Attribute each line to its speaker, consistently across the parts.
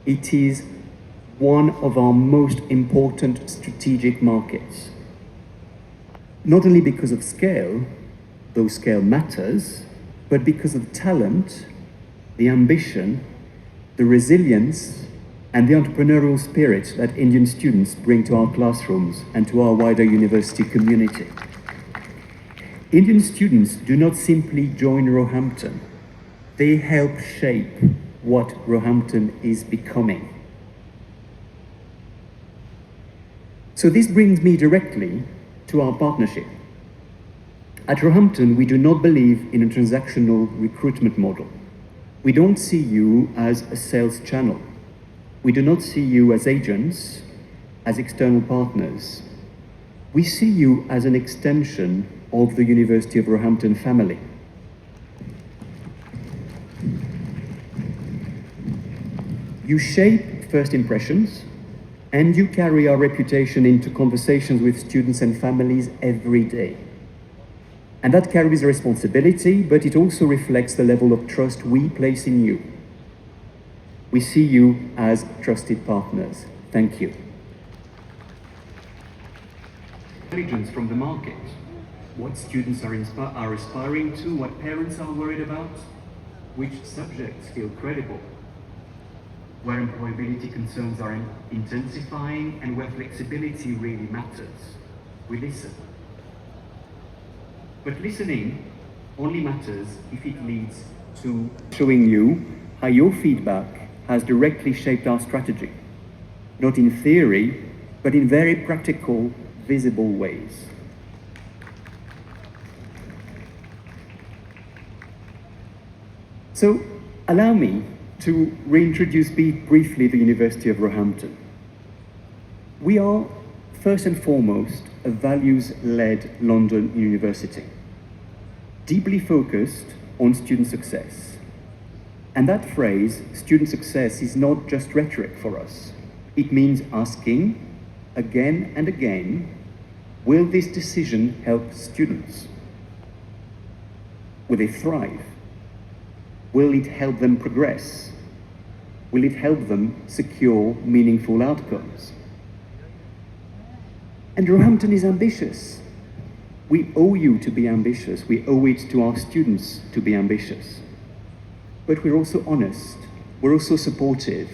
Speaker 1: It is one of our most important strategic markets. Not only because of scale, though scale matters, but because of talent, the ambition, the resilience, and the entrepreneurial spirit that Indian students bring to our classrooms and to our wider university community. Indian students do not simply join Roehampton, they help shape what Roehampton is becoming. So this brings me directly to our partnership. At Roehampton, we do not believe in a transactional recruitment model. We don't see you as a sales channel. We do not see you as agents, as external partners. We see you as an extension of the University of Roehampton family. You shape first impressions, and you carry our reputation into conversations with students and families every day. And that carries a responsibility, but it also reflects the level of trust we place in you. We see you as trusted partners. Thank you. Intelligence from the market. What students are aspiring to, what parents are worried about, which subjects feel credible, where employability concerns are intensifying, and where flexibility really matters. We listen. But listening only matters if it leads to showing you how your feedback has directly shaped our strategy, not in theory, but in very practical, visible ways. So, allow me to reintroduce briefly the University of Roehampton. We are, first and foremost, a values-led London university, deeply focused on student success. And that phrase, student success, is not just rhetoric for us. It means asking, again and again, will this decision help students? Will they thrive? Will it help them progress? Will it help them secure meaningful outcomes? And Roehampton is ambitious. We owe you to be ambitious. We owe it to our students to be ambitious. But we're also honest, we're also supportive,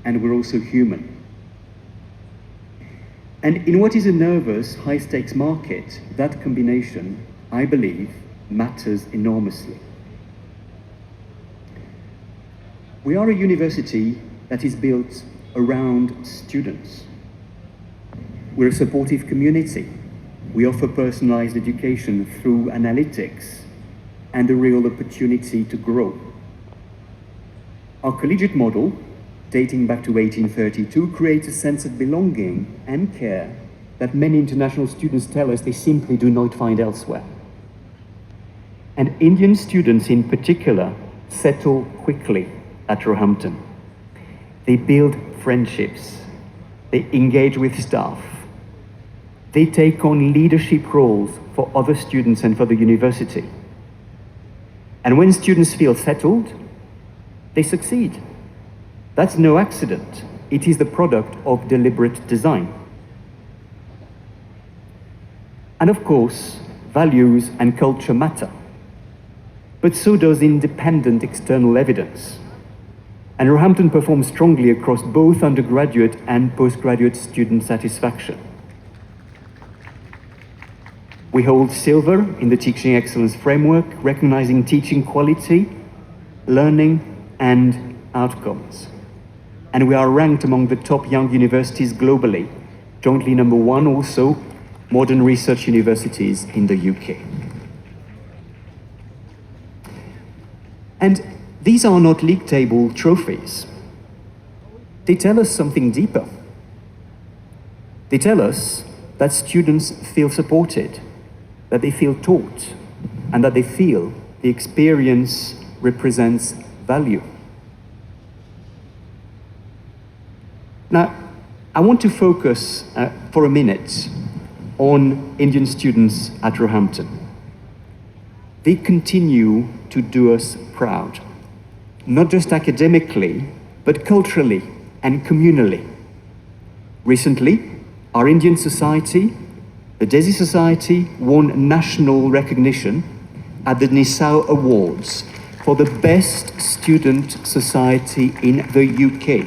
Speaker 1: and we're also human. And in what is a nervous, high-stakes market, that combination, I believe, matters enormously. We are a university that is built around students. We're a supportive community. We offer personalized education through analytics and a real opportunity to grow. Our collegiate model, dating back to 1832, creates a sense of belonging and care that many international students tell us they simply do not find elsewhere. And Indian students in particular settle quickly at Roehampton. They build friendships, they engage with staff, they take on leadership roles for other students and for the university. And when students feel settled, they succeed. That's no accident. It is the product of deliberate design. And of course, values and culture matter. But so does independent external evidence. And Roehampton performs strongly across both undergraduate and postgraduate student satisfaction. We hold silver in the Teaching Excellence Framework, recognizing teaching quality, learning, and outcomes. And we are ranked among the top young universities globally, jointly #1 also, modern research universities in the UK. And these are not league table trophies. They tell us something deeper. They tell us that students feel supported, that they feel taught, and that they feel the experience represents value. Now, I want to focus for a minute on Indian students at Roehampton. They continue to do us proud, not just academically, but culturally, and communally. Recently, our Indian society, the Desi Society, won national recognition at the Nassau Awards for the best student society in the UK.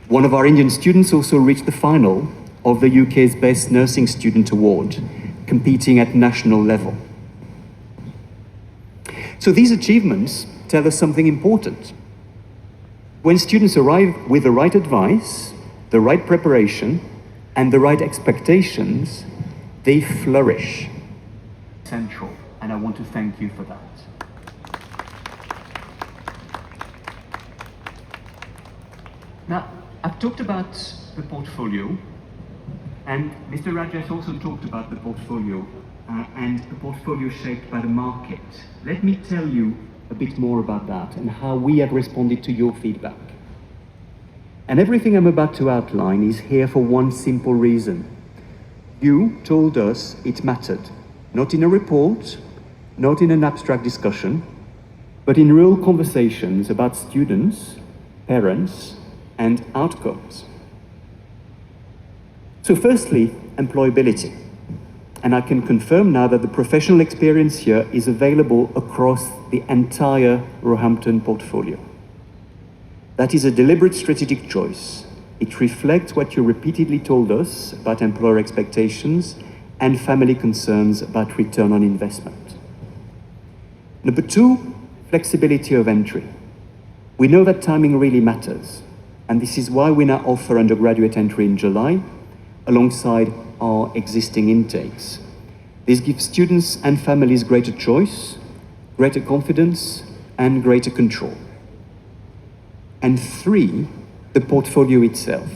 Speaker 1: One of our Indian students also reached the final of the UK's Best Nursing Student Award, competing at national level. So these achievements tell us something important. When students arrive with the right advice, the right preparation, and the right expectations, they flourish. Central, and I want to thank you for that. Now, I've talked about the portfolio, and Mr. Rajesh also talked about the portfolio and the portfolio shaped by the market. Let me tell you a bit more about that and how we have responded to your feedback. And everything I'm about to outline is here for one simple reason. You told us it mattered, not in a report, not in an abstract discussion, but in real conversations about students, parents, and outcomes. So firstly, employability. And I can confirm now that the professional experience here is available across the entire Roehampton portfolio. That is a deliberate strategic choice. It reflects what you repeatedly told us about employer expectations and family concerns about return on investment. Number two, flexibility of entry. We know that timing really matters, and this is why we now offer undergraduate entry in July alongside our existing intakes. This gives students and families greater choice, greater confidence, and greater control. And three, the portfolio itself.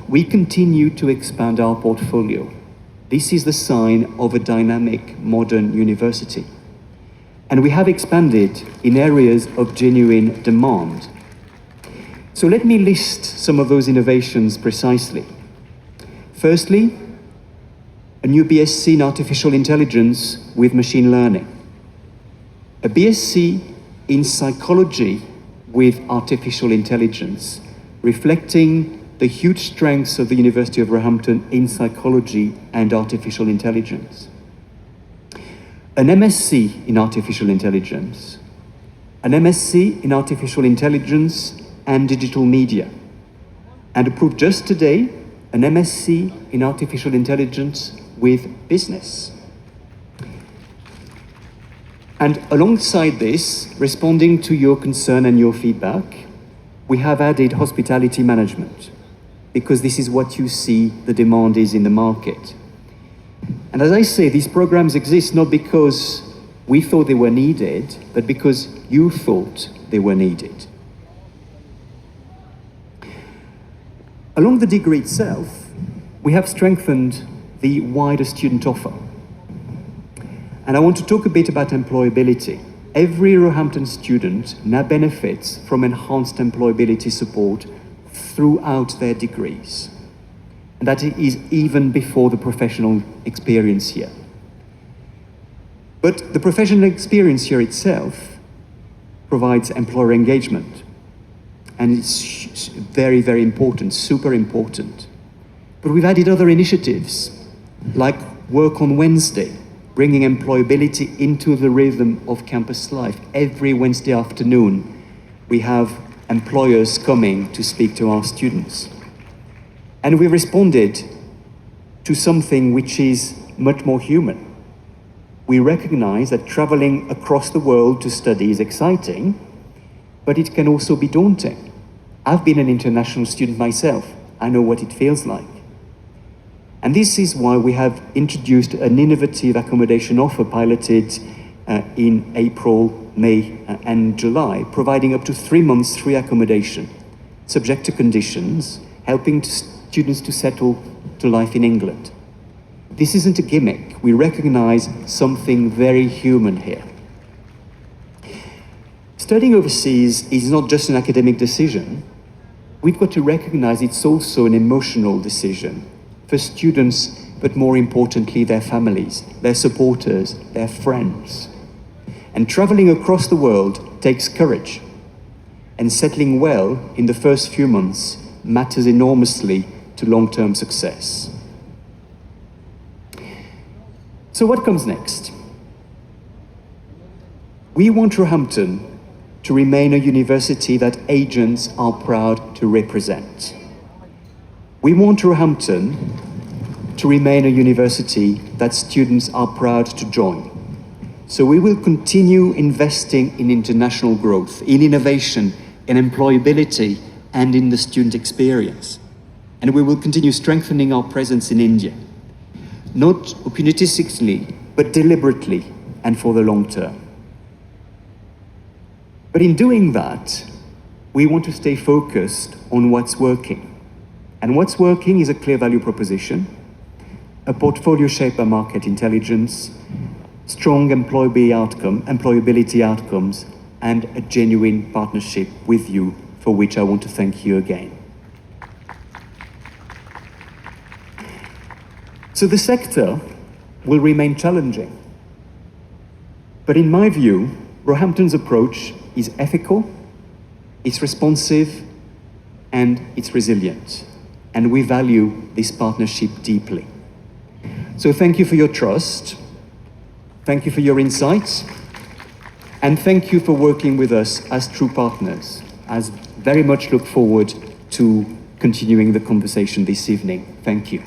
Speaker 1: We continue to expand our portfolio. This is the sign of a dynamic, modern university. And we have expanded in areas of genuine demand. So let me list some of those innovations precisely. Firstly, a new BSc in Artificial Intelligence with Machine Learning. A BSc in Psychology with Artificial Intelligence, reflecting the huge strengths of the University of Roehampton in psychology and artificial intelligence. An MSc in Artificial Intelligence. An MSc in Artificial Intelligence and Digital Media. And approved just today, an MSc in Artificial Intelligence with Business. And alongside this, responding to your concern and your feedback, we have added hospitality management, because this is what you see the demand is in the market. And as I say, these programs exist not because we thought they were needed, but because you thought they were needed. Along the degree itself, we have strengthened the wider student offer. And I want to talk a bit about employability. Every Roehampton student now benefits from enhanced employability support throughout their degrees. And that is even before the professional experience here. But the professional experience here itself provides employer engagement. And it's very, very important, super important. But we've added other initiatives, like Work on Wednesday, bringing employability into the rhythm of campus life. Every Wednesday afternoon, we have employers coming to speak to our students. And we responded to something which is much more human. We recognize that traveling across the world to study is exciting, but it can also be daunting. I've been an international student myself. I know what it feels like. And this is why we have introduced an innovative accommodation offer piloted in April, May, and July, providing up to 3 months free accommodation, subject to conditions, helping students to settle to life in England. This isn't a gimmick. We recognize something very human here. Studying overseas is not just an academic decision. We've got to recognize it's also an emotional decision for students, but more importantly, their families, their supporters, their friends. And traveling across the world takes courage. and settling well in the first few months matters enormously to long-term success. So what comes next? We want Roehampton to remain a university that agents are proud to represent. We want Roehampton to remain a university that students are proud to join. So we will continue investing in international growth, in innovation, in employability, and in the student experience. And we will continue strengthening our presence in India, not opportunistically, but deliberately and for the long term. But in doing that, we want to stay focused on what's working. And what's working is a clear value proposition, a portfolio shaped by market intelligence, strong employability outcomes, and a genuine partnership with you, for which I want to thank you again. So the sector will remain challenging. But in my view, Roehampton's approach is ethical, it's responsive, and it's resilient. And we value this partnership deeply. So thank you for your trust, thank you for your insights, and thank you for working with us as true partners. I very much look forward to continuing the conversation this evening. Thank you.